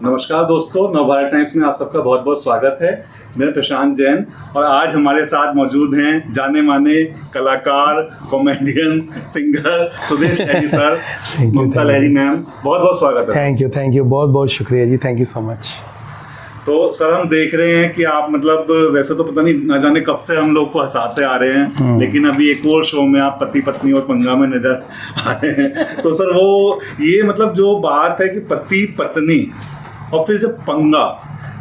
नमस्कार दोस्तों, नवभारत टाइम्स में आप सबका बहुत बहुत स्वागत है। मैं प्रशांत जैन और आज हमारे साथ मौजूद हैं जाने माने कलाकार, कॉमेडियन, सिंगर सुदेश लहरी सर, ममता लहरी मैम, बहुत बहुत स्वागत है। थैंक यू बहुत बहुत शुक्रिया जी, थैंक यू सो मच। तो सर, हम देख रहे हैं कि आप मतलब वैसे तो पता नहीं ना जाने कब से हम लोग को हंसाते आ रहे हैं, लेकिन अभी एक और शो में आप पति पत्नी और पंगा में नजर आ रहे हैं। तो सर वो ये मतलब जो बात है कि पति पत्नी और फिर जब पंगा,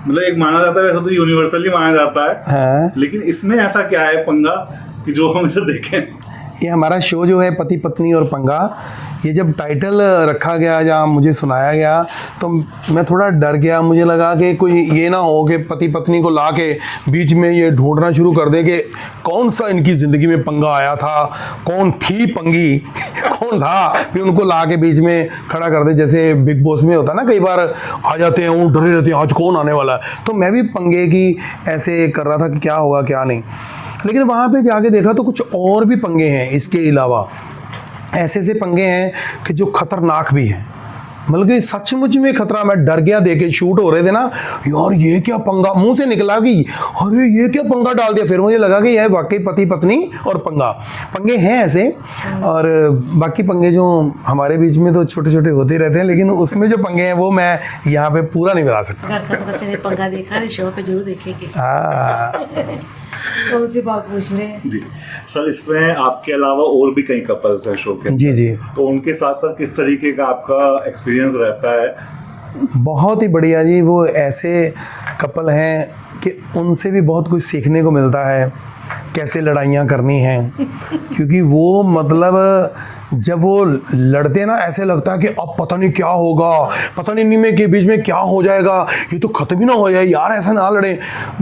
मतलब एक माना जाता है, वैसे तो यूनिवर्सली माना जाता है, हाँ। लेकिन इसमें ऐसा क्या है पंगा कि जो हम इसे देखें? ये हमारा शो जो है पति पत्नी और पंगा, ये जब टाइटल रखा गया, जहाँ मुझे सुनाया गया तो मैं थोड़ा डर गया। मुझे लगा कि कोई ये ना हो कि पति पत्नी को ला के बीच में ये ढूंढना शुरू कर दे कि कौन सा इनकी ज़िंदगी में पंगा आया था, कौन थी पंगी, कौन था, फिर उनको ला के बीच में खड़ा कर दे। जैसे बिग बॉस में होता है ना, कई बार आ जाते हैं वो डरे रहते हैं आज कौन आने वाला है। तो मैं भी पंगे की ऐसे कर रहा था कि क्या होगा क्या नहीं, लेकिन वहाँ पे जाके देखा तो कुछ और भी पंगे हैं। इसके अलावा ऐसे ऐसे पंगे हैं कि जो खतरनाक भी हैं, मतलब कि सचमुच में खतरा। मैं डर गया, देखे शूट हो रहे थे ना, यार ये क्या पंगा, मुंह से निकला कि अरे ये क्या पंगा डाल दिया। फिर मुझे लगा कि यह वाकई पति पत्नी और पंगे हैं ऐसे। और बाकी पंगे जो हमारे बीच में तो छोटे छोटे होते रहते हैं, लेकिन उसमें जो पंगे हैं वो मैं यहाँ पे पूरा नहीं बता सकता। पंगा देखा शो पे जरूर देखेंगे। हाँ उसी बात पूछ ले जी सर, इसमें आपके अलावा और भी कई कपल्स हैं शो के। जी जी, तो उनके साथ साथ किस तरीके का आपका एक्सपीरियंस रहता है? बहुत ही बढ़िया जी। वो ऐसे कपल हैं कि उनसे भी बहुत कुछ सीखने को मिलता है, कैसे लड़ाइयाँ करनी हैं। क्योंकि वो मतलब जब वो लड़ते ना, ऐसे लगता है कि अब पता नहीं क्या होगा, पता नहीं में के बीच में क्या हो जाएगा, ये तो खत्म ही ना हो जाए यार, ऐसा ना लड़े।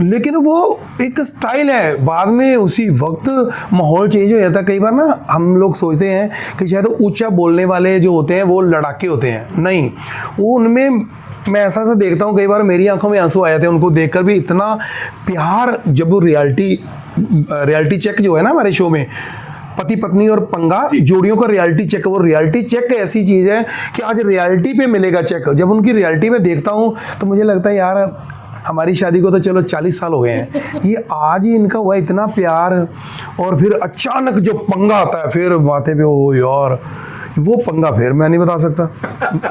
लेकिन वो एक स्टाइल है, बाद में उसी वक्त माहौल चेंज हो जाता है। कई बार ना हम लोग सोचते हैं कि शायद ऊंचा बोलने वाले जो होते हैं वो लड़ाके होते हैं, नहीं, वो उनमें मैं ऐसा देखता हूँ, कई बार मेरी आंखों में आंसू आए थे उनको देखकर भी। इतना प्यार, जब वो रियलिटी चेक जो है ना हमारे शो में, पति पत्नी और पंगा जोड़ियों का रियलिटी चेक, वो रियलिटी चेक ऐसी चीज़ है कि आज रियलिटी पे मिलेगा चेक। जब उनकी रियलिटी में देखता हूँ तो मुझे लगता है यार हमारी शादी को तो चलो 40 साल हो गए हैं, ये आज ही इनका हुआ इतना प्यार। और फिर अचानक जो पंगा आता है, फिर बातें पे हो यार, वो पंगा फिर मैं नहीं बता सकता,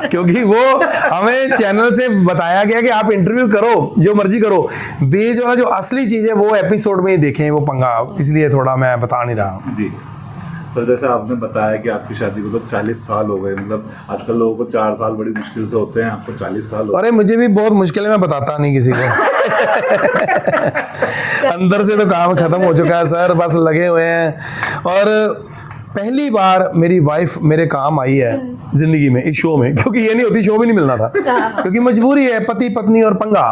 क्योंकि वो हमें चैनल से बताया गया कि आप इंटरव्यू करो, जो मर्जी करो, बीच वाला जो असली चीज़ है वो एपिसोड में ही देखें वो पंगा, इसलिए थोड़ा मैं बता नहीं रहा। जी सर, जैसे आपने बताया कि आपकी शादी को तो 40 साल हो गए, मतलब आजकल लोगों को 4 साल बड़ी मुश्किल से होते हैं, आपको 40 साल हो। अरे मुझे भी बहुत मुश्किल है, मैं बताता नहीं किसी को। अंदर से तो काम खत्म हो चुका है सर, बस लगे हुए हैं। और पहली बार मेरी वाइफ मेरे काम आई है जिंदगी में, इस शो में, क्योंकि ये नहीं होती शो भी नहीं मिलना था, क्योंकि मजबूरी है, पति पत्नी और पंगा।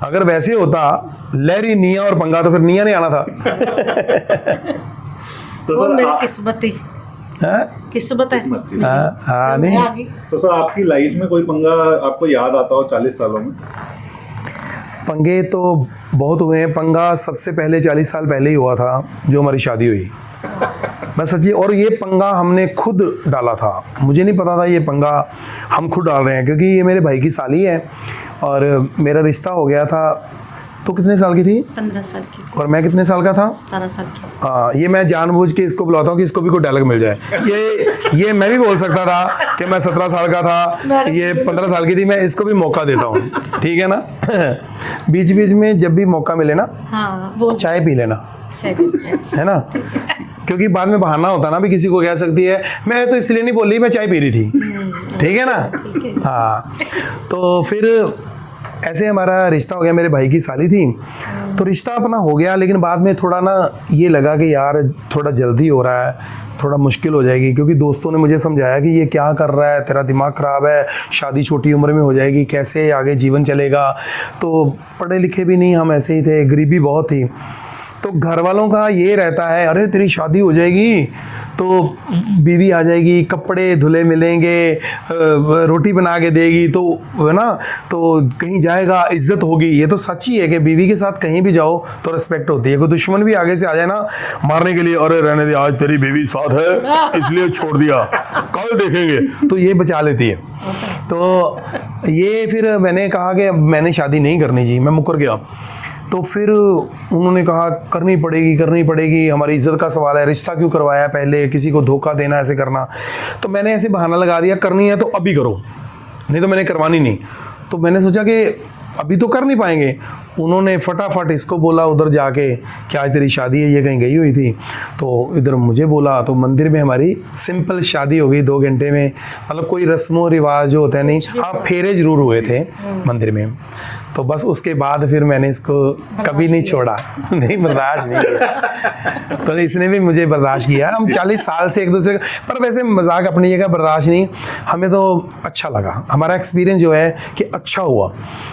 अगर वैसे होता लहरी निया और पंगा तो फिर निया नहीं आना था। तो सर मेरी किस्मत थी, किस्मत है। हाँ नहीं। तो सर आपकी लाइफ में कोई पंगा आपको याद आता हो 40 सालों में? पंगे तो बहुत हुए हैं। पंगा सबसे पहले 40 साल पहले ही हुआ था, जो हमारी शादी हुई, मैं सच्ची। और ये पंगा हमने खुद डाला था, मुझे नहीं पता था ये पंगा हम खुद डाल रहे हैं, क्योंकि ये मेरे भाई की साली है और मेरा रिश्ता हो गया था। तो कितने साल की थी? 15 साल की। और मैं कितने साल का था? 17 साल की। हाँ, ये मैं जानबूझ के इसको बुलाता हूँ कि इसको भी कोई डायलॉग मिल जाए। ये मैं भी बोल सकता था कि मैं 17 साल का था, ये 15 साल की थी, मैं इसको भी मौका देता हूँ, ठीक है ना। बीच बीच में जब भी मौका मिले ना, हाँ, चाय पी लेना, है ना, क्योंकि बाद में बहाना होता ना, भी किसी को कह सकती है मैं तो इसलिए नहीं बोल रही, मैं चाय पी रही थी, ठीक है ना। हाँ, तो फिर ऐसे हमारा रिश्ता हो गया, मेरे भाई की साली थी, तो रिश्ता अपना हो गया। लेकिन बाद में थोड़ा ना ये लगा कि यार थोड़ा जल्दी हो रहा है, थोड़ा मुश्किल हो जाएगी, क्योंकि दोस्तों ने मुझे समझाया कि ये क्या कर रहा है, तेरा दिमाग ख़राब है, शादी छोटी उम्र में हो जाएगी, कैसे आगे जीवन चलेगा। तो पढ़े लिखे भी नहीं हम, ऐसे ही थे, गरीबी बहुत थी। तो घर वालों का ये रहता है, अरे तेरी शादी हो जाएगी तो बीवी आ जाएगी, कपड़े धुले मिलेंगे, रोटी बना के देगी, तो है ना, तो कहीं जाएगा इज्जत होगी। ये तो सच ही है कि बीवी के साथ कहीं भी जाओ तो रिस्पेक्ट होती है। कोई दुश्मन भी आगे से आ जाए ना मारने के लिए, अरे रहने दे, आज तेरी बीवी साथ है इसलिए छोड़ दिया, कल देखेंगे, तो ये बचा लेती है। तो ये फिर मैंने कहा कि मैंने शादी नहीं करनी जी, मैं मुकर गया। तो फिर उन्होंने कहा करनी पड़ेगी, हमारी इज्जत का सवाल है, रिश्ता क्यों करवाया पहले, किसी को धोखा देना, ऐसे करना। तो मैंने ऐसे बहाना लगा दिया, करनी है तो अभी करो, नहीं तो मैंने करवानी नहीं। तो मैंने सोचा कि अभी तो कर नहीं पाएंगे। उन्होंने फटाफट इसको बोला उधर जाके कि आज तेरी शादी है, ये कहीं गई हुई थी, तो इधर मुझे बोला, तो मंदिर में हमारी सिंपल शादी हो गई 2 घंटे में। मतलब कोई रस्मों रिवाज जो होता है नहीं, हाँ फेरे जरूर हुए थे मंदिर में। तो बस उसके बाद फिर मैंने इसको कभी नहीं छोड़ा, नहीं बर्दाश्त नहीं किया। तो इसने भी मुझे बर्दाश्त किया। हम 40 साल से एक दूसरे का, पर वैसे मजाक अपनी जगह, बर्दाश्त नहीं, हमें तो अच्छा लगा। हमारा एक्सपीरियंस जो है कि अच्छा हुआ,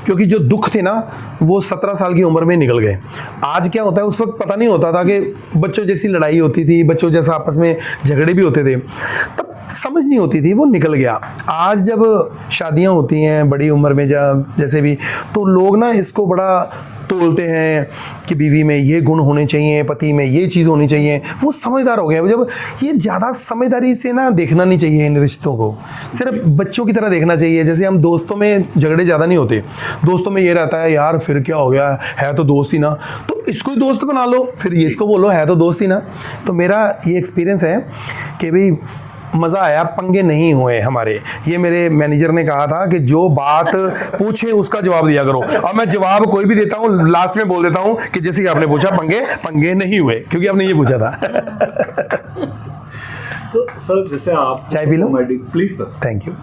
क्योंकि जो दुख थे ना वो 17 साल की उम्र में निकल गए। आज क्या होता है, उस वक्त पता नहीं होता था कि बच्चों जैसी लड़ाई होती थी, बच्चों जैसा आपस में झगड़े भी होते थे, तब समझ नहीं होती थी, वो निकल गया। आज जब शादियां होती हैं बड़ी उम्र में, जब जैसे भी, तो लोग ना इसको बड़ा तोलते हैं कि बीवी में ये गुण होने चाहिए, पति में ये चीज़ होनी चाहिए। वो समझदार हो गया। जब ये ज़्यादा समझदारी से ना देखना नहीं चाहिए इन रिश्तों को, सिर्फ बच्चों की तरह देखना चाहिए। जैसे हम दोस्तों में झगड़े ज़्यादा नहीं होते, दोस्तों में ये रहता है यार फिर क्या हो गया, है तो दोस्त ही ना, तो इसको ही दोस्त बना लो, फिर ये इसको बोलो है तो दोस्त ही ना। तो मेरा ये एक्सपीरियंस है कि भाई मज़ा आया, पंगे नहीं हुए हमारे। ये मेरे मैनेजर ने कहा था कि जो बात पूछे उसका जवाब दिया करो। अब मैं जवाब कोई भी देता हूँ लास्ट में बोल देता हूँ कि जैसे कि आपने पूछा, पंगे नहीं हुए, क्योंकि आपने ये पूछा था। तो सर जैसे आप चाय P low? Comedy please sir. Thank you.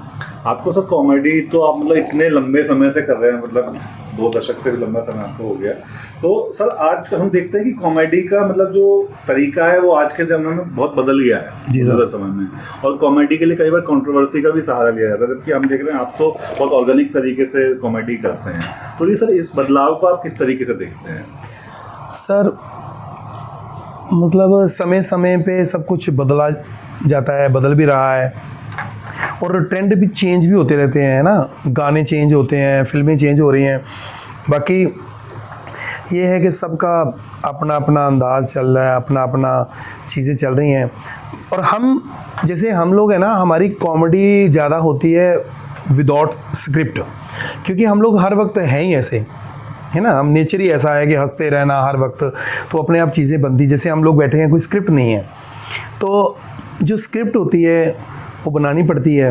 आपको सर कॉमेडी तो आप मतलब इतने लंबे समय से कर रहे हैं, मतलब 2 दशक से भी लंबा समय आपको हो गया। तो सर आज हम देखते हैं कि कॉमेडी का मतलब जो तरीका है वो आज के ज़माने में बहुत बदल गया है जी सर। समय में, और कॉमेडी के लिए कई बार कंट्रोवर्सी का भी सहारा लिया जाता है, जबकि हम देख रहे हैं आप तो बहुत ऑर्गेनिक तरीके से कॉमेडी करते हैं। तो ये सर इस बदलाव को आप किस तरीके से देखते हैं? सर मतलब समय समय पे सब कुछ बदला जाता है, बदल भी रहा है, और ट्रेंड भी चेंज भी होते रहते हैं ना, गाने चेंज होते हैं, फिल्में चेंज हो रही हैं। बाकी ये है कि सबका अपना अपना अंदाज़ चल रहा है, अपना अपना चीज़ें चल रही हैं। और हम लोग है ना, हमारी कॉमेडी ज़्यादा होती है विदाउट स्क्रिप्ट, क्योंकि हम लोग हर वक्त हैं ही ऐसे, है ना, हम नेचर ही ऐसा है कि हंसते रहना हर वक्त, तो अपने आप चीज़ें बनती। जैसे हम लोग बैठे हैं, कोई स्क्रिप्ट नहीं है, तो जो स्क्रिप्ट होती है वो बनानी पड़ती है।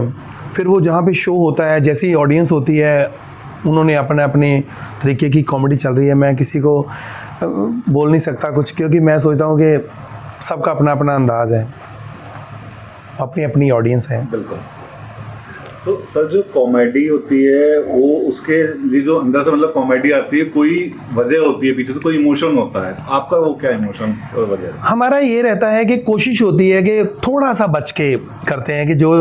फिर वो जहाँ पे शो होता है, जैसी ऑडियंस होती है, उन्होंने अपने अपने तरीके की कॉमेडी चल रही है। मैं किसी को बोल नहीं सकता कुछ, क्योंकि मैं सोचता हूँ कि सबका अपना अपना अंदाज़ है, अपनी अपनी ऑडियंस है। बिल्कुल। तो सर जो कॉमेडी होती है वो उसके लिए जो अंदर से मतलब कॉमेडी आती है, कोई वजह होती है पीछे से, कोई इमोशन होता है, आपका वो क्या इमोशन और वजह है? हमारा ये रहता है कि कोशिश होती है कि थोड़ा सा बच के करते हैं कि जो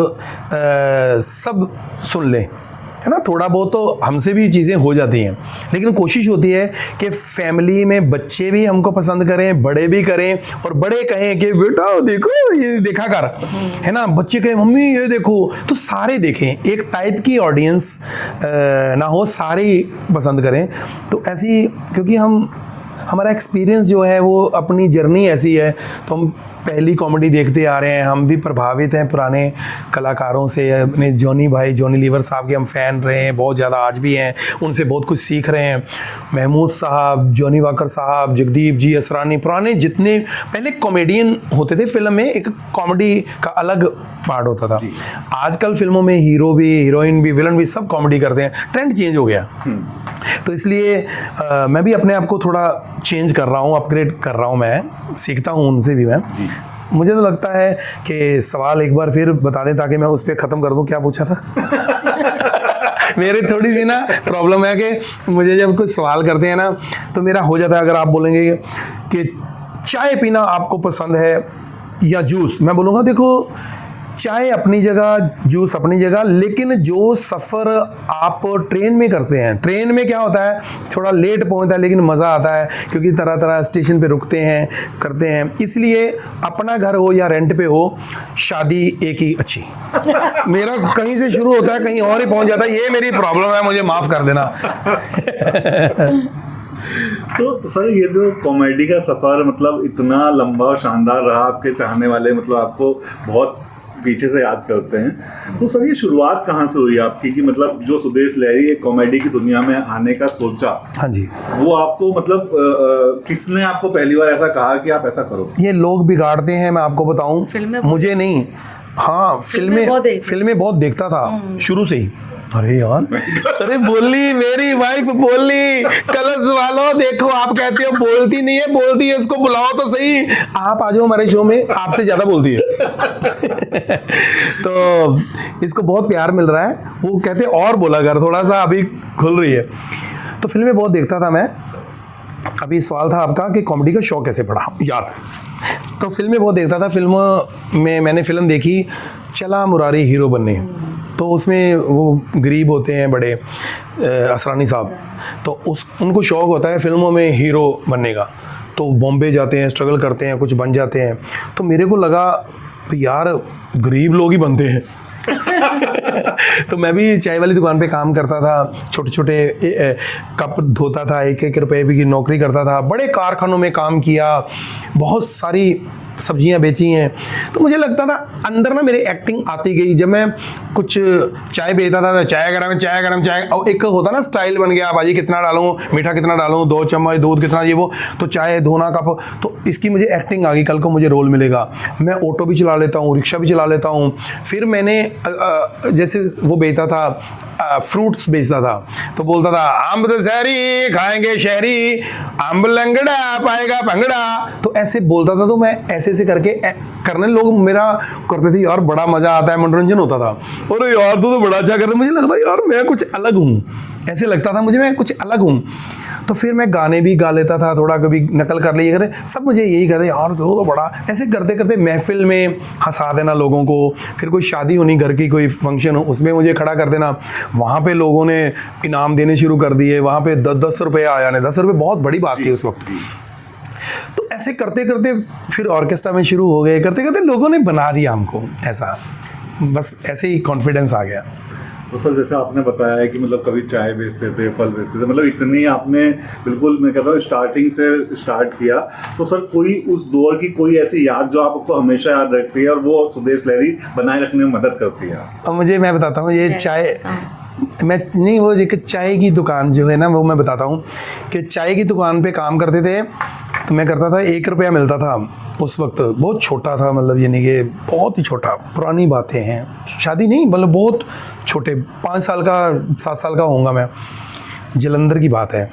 सब सुन ले, है ना। थोड़ा बहुत तो हमसे भी चीज़ें हो जाती हैं, लेकिन कोशिश होती है कि फैमिली में बच्चे भी हमको पसंद करें, बड़े भी करें, और बड़े कहें कि बेटा देखो ये देखा कर, है ना, बच्चे कहें मम्मी ये देखो, तो सारे देखें, एक टाइप की ऑडियंस ना हो, सारे पसंद करें। तो ऐसी, क्योंकि हमारा एक्सपीरियंस जो है वो अपनी जर्नी ऐसी है, तो हम पहली कॉमेडी देखते आ रहे हैं, हम भी प्रभावित हैं पुराने कलाकारों से। अपने जॉनी भाई, जॉनी लीवर साहब के हम फ़ैन रहे हैं बहुत ज़्यादा, आज भी हैं, उनसे बहुत कुछ सीख रहे हैं। महमूद साहब, जॉनी वाकर साहब, जगदीप जी असरानी, पुराने जितने पहले कॉमेडियन होते थे फिल्म में, एक कॉमेडी का अलग पार्ट होता था। आजकल फिल्मों में हीरो भी, हीरोइन भी, विलन भी सब कॉमेडी करते हैं, ट्रेंड चेंज हो गया। तो इसलिए मैं भी अपने आप को थोड़ा चेंज कर रहा हूँ, अपग्रेड कर रहा हूँ, मैं सीखता हूँ उनसे भी मैं। मुझे तो लगता है कि सवाल एक बार फिर बता दें ताकि मैं उस पर ख़त्म कर दूँ। क्या पूछा था? मेरी थोड़ी सी ना प्रॉब्लम है कि मुझे जब कुछ सवाल करते हैं ना तो मेरा हो जाता है, अगर आप बोलेंगे कि चाय पीना आपको पसंद है या जूस, मैं बोलूँगा देखो चाय अपनी जगह, जूस अपनी जगह, लेकिन जो सफ़र आप ट्रेन में करते हैं, ट्रेन में क्या होता है, थोड़ा लेट पहुंचता है लेकिन मज़ा आता है, क्योंकि तरह तरह स्टेशन पे रुकते हैं, करते हैं। इसलिए अपना घर हो या रेंट पे हो, शादी एक ही अच्छी। मेरा कहीं से शुरू होता है कहीं और ही पहुंच जाता है, ये मेरी प्रॉब्लम है, मुझे माफ़ कर देना। तो सर ये जो कॉमेडी का सफर मतलब इतना लंबा और शानदार रहा, आपके चाहने वाले मतलब आपको बहुत पीछे से याद करते हैं, तो सर ये शुरुआत कहाँ से हुई आपकी कि मतलब जो सुदेश लहरी एक कॉमेडी की दुनिया में आने का सोचा, हाँ जी, वो आपको मतलब किसने आपको पहली बार ऐसा कहा कि आप ऐसा करो? ये लोग बिगाड़ते हैं, मैं आपको बताऊं, फिल्में मुझे नहीं, हाँ फिल्में बहुत देखता था शुरू से ही। अरे यार, अरे बोली मेरी वाइफ बोली, कलश वालों देखो, आप कहते हो बोलती नहीं है, बोलती है, इसको बुलाओ तो सही, आप आ जाओ हमारे शो में, आपसे ज़्यादा बोलती है। तो इसको बहुत प्यार मिल रहा है, वो कहते और बोला कर, थोड़ा सा अभी खुल रही है। तो फिल्में बहुत देखता था मैं। अभी सवाल था आपका कि कॉमेडी का शौक कैसे पड़ा, याद। तो फिल्में बहुत देखता था। फिल्म में मैंने फिल्म देखी चला मुरारी हीरो बनने, तो उसमें वो गरीब होते हैं बड़े, असरानी साहब, तो उनको शौक़ होता है फिल्मों में हीरो बनने का, तो बॉम्बे जाते हैं, स्ट्रगल करते हैं, कुछ बन जाते हैं। तो मेरे को लगा यार गरीब लोग ही बनते हैं। तो मैं भी चाय वाली दुकान पे काम करता था, छोटे छोटे कप धोता था, 1-1 रुपए की नौकरी करता था, बड़े कारखानों में काम किया, बहुत सारी सब्जियां बेची हैं। तो मुझे लगता था अंदर ना मेरी एक्टिंग आती गई। जब मैं कुछ चाय बेचता था, चाय गरम, चाय गरम, चाय, और एक होता ना स्टाइल बन गया, भाजी कितना डालूं, मीठा कितना डालूं, 2 चम्मच दूध कितना, ये वो, तो चाय धोना कप, तो इसकी मुझे एक्टिंग आ गई, कल को मुझे रोल मिलेगा। मैं ऑटो भी चला लेता हूँ, रिक्शा भी चला लेता हूँ। फिर मैंने जैसे वो बेचता था, फ्रूट्स बेचता था, तो बोलता था अम्ब दशहरी खाएंगे शहरी, अम्ब लंगड़ा पाएगा भंगड़ा, तो ऐसे बोलता था। तो मैं ऐसे करके करने, लोग मेरा करते थे, यार बड़ा मजा आता है, मनोरंजन होता था। और यार तू तो बड़ा अच्छा करता, मुझे लगता यार मैं कुछ अलग हूँ, ऐसे लगता था मुझे मैं कुछ अलग हूँ। तो फिर मैं गाने भी गा लेता था, थोड़ा कभी नकल कर ली, करे सब मुझे यही कहते यार तो बड़ा, ऐसे करते करते महफिल में हंसा देना लोगों को। फिर कोई शादी होनी, घर की कोई फंक्शन हो, उसमें मुझे खड़ा कर देना, वहाँ पे लोगों ने इनाम देने शुरू कर दिए, वहाँ पे 10-10 रुपये आ जाने। 10 रुपये बहुत बड़ी बात थी उस वक्त। तो ऐसे करते करते फिर ऑर्केस्ट्रा में शुरू हो गए, करते करते लोगों ने बना दिया हमको ऐसा, बस ऐसे ही कॉन्फिडेंस आ गया। तो सर जैसे आपने बताया है कि मतलब कभी चाय बेचते थे, फल बेचते थे, मतलब इतनी आपने बिल्कुल, मैं कहता हूँ स्टार्टिंग से स्टार्ट किया। तो सर कोई उस दौर की कोई ऐसी याद जो आपको हमेशा याद रखती है और वो सुदेश लहरी बनाए रखने में मदद करती है? अब मुझे, मैं बताता हूँ, ये चाय, मैं नहीं, वो एक चाय की दुकान जो है ना, वो मैं बताता हूँ कि चाय की दुकान पे काम करते थे। तो मैं करता था, 1 रुपया मिलता था उस वक्त, बहुत छोटा था, मतलब ये नहीं कि बहुत ही छोटा, पुरानी बातें हैं, शादी नहीं, मतलब बहुत छोटे, 5 साल का 7 साल का होऊंगा मैं, जलंधर की बात है।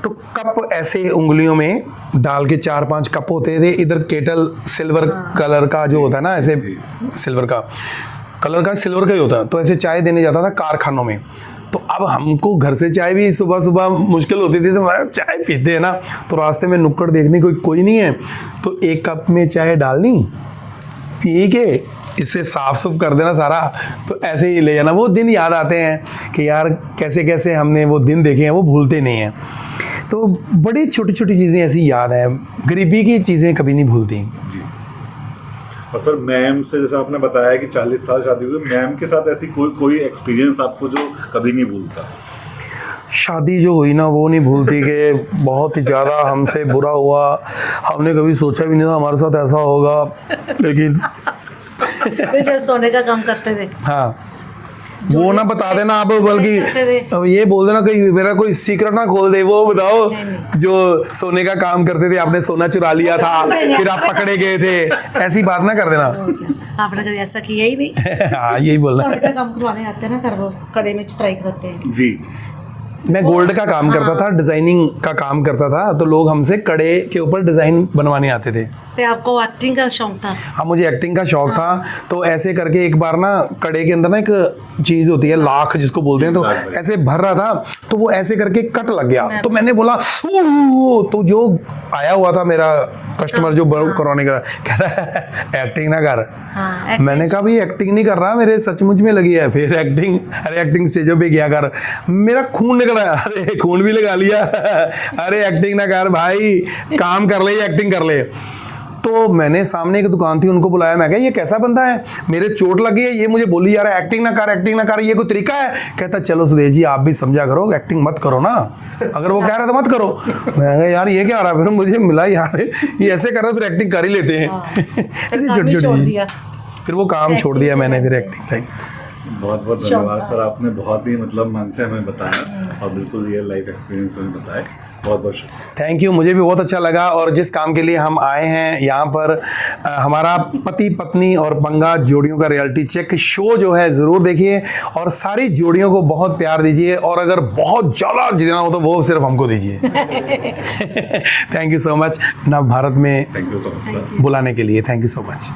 तो कप ऐसे उंगलियों में डाल के 4-5 कप होते थे, इधर केटल सिल्वर कलर का जो होता है ना, ऐसे सिल्वर का कलर का, सिल्वर का ही होता है, तो ऐसे चाय देने जाता था कारखानों में। तो अब हमको घर से चाय भी सुबह सुबह मुश्किल होती थी, तो चाय पीते हैं ना, तो रास्ते में नुक्कड़ देखनी, कोई नहीं है, तो 1 कप में चाय डालनी, पी के इससे साफ सुफ कर देना सारा, तो ऐसे ही ले जाना। वो दिन याद आते हैं कि यार कैसे कैसे हमने वो दिन देखे हैं, वो भूलते नहीं हैं। तो बड़ी छोटी छोटी चीज़ें ऐसी याद हैं, गरीबी की चीज़ें कभी नहीं भूलती। और सर मैम से जैसे आपने बताया कि 40 साल शादी हुई, मैम के साथ ऐसी कोई एक्सपीरियंस आपको जो कभी नहीं भूलता? शादी जो हुई ना, वो नहीं भूलती कि बहुत ही ज़्यादा हमसे बुरा हुआ, हमने कभी सोचा भी नहीं था हमारे साथ ऐसा होगा, लेकिन जो सोने का काम करते थे, हाँ वो ना बता देना आप, बल्कि अब ये बोल देना कहीं मेरा कोई सीक्रेट ना खोल दे। वो बताओ जो सोने का काम करते थे, आपने सोना चुरा लिया था, फिर आप पकड़े गए थे, ऐसी बात ना कर देना। आपने कभी ऐसा किया ही नहीं। हाँ यही बोलना। सोने का काम करवाने आते हैं ना, कर वो कड़े में चित्राई करते हैं जी। मैं गोल्ड का काम करता था, डिजाइनिंग का काम करता था, तो लोग हमसे कड़े के ऊपर डिजाइन बनवाने आते थे। तो आपको एक्टिंग का शौक था? हाँ, मुझे एक्टिंग का शौक था। तो ऐसे करके एक बार ना कड़े के अंदर ना एक चीज़ होती है लाख जिसको बोलते हैं, तो ऐसे भर रहा था तो वो ऐसे करके कट लग गया। तो मैंने बोला तो जो आया हुआ था मेरा कस्टमर जो करवाने का कह रहा है एक्टिंग ना कर। हाँ, मैंने कहा भाई एक्टिंग नहीं कर रहा, मेरे सचमुच में लगी है। फिर एक्टिंग, अरे एक्टिंग स्टेजों पे क्या कर, मेरा खून निकला। अरे खून भी लगा लिया। अरे एक्टिंग ना कर भाई, काम कर ले, एक्टिंग कर ले। तो मैंने सामने एक दुकान थी, उनको बुलाया। मैं कहा ये कैसा बंदा है, मेरे चोट लगी है, ये मुझे बोली जा रहा है एक्टिंग ना कर, एक्टिंग ना कर, ये कोई तरीका है? कहता चलो सुदेश जी आप भी समझा करो, एक्टिंग मत करो ना, अगर वो कह रहा है तो मत करो। मैं कहा यार ये क्या आ रहा है, फिर मुझे मिला यार ये ऐसे कर रहा है, फिर एक्टिंग कर ही लेते हैं। ऐसे छोटी छोटी, फिर वो काम छोड़ दिया मैंने, फिर एक्टिंग लाइक। बहुत बहुत धन्यवाद सर, आपने बहुत ही मतलब मन से हमें बताया और बिल्कुल रियल लाइफ एक्सपीरियंस हमें बताया। बहुत बहुत शुक्रिया। थैंक यू, मुझे भी बहुत अच्छा लगा। और जिस काम के लिए हम आए हैं यहाँ पर, हमारा पति पत्नी और पंगा जोड़ियों का रियलिटी चेक शो जो है ज़रूर देखिए और सारी जोड़ियों को बहुत प्यार दीजिए, और अगर बहुत ज़्यादा देना हो तो वो सिर्फ हमको दीजिए। थैंक यू सो मच नव भारत में thank you so much sir बुलाने के लिए, थैंक यू सो मच।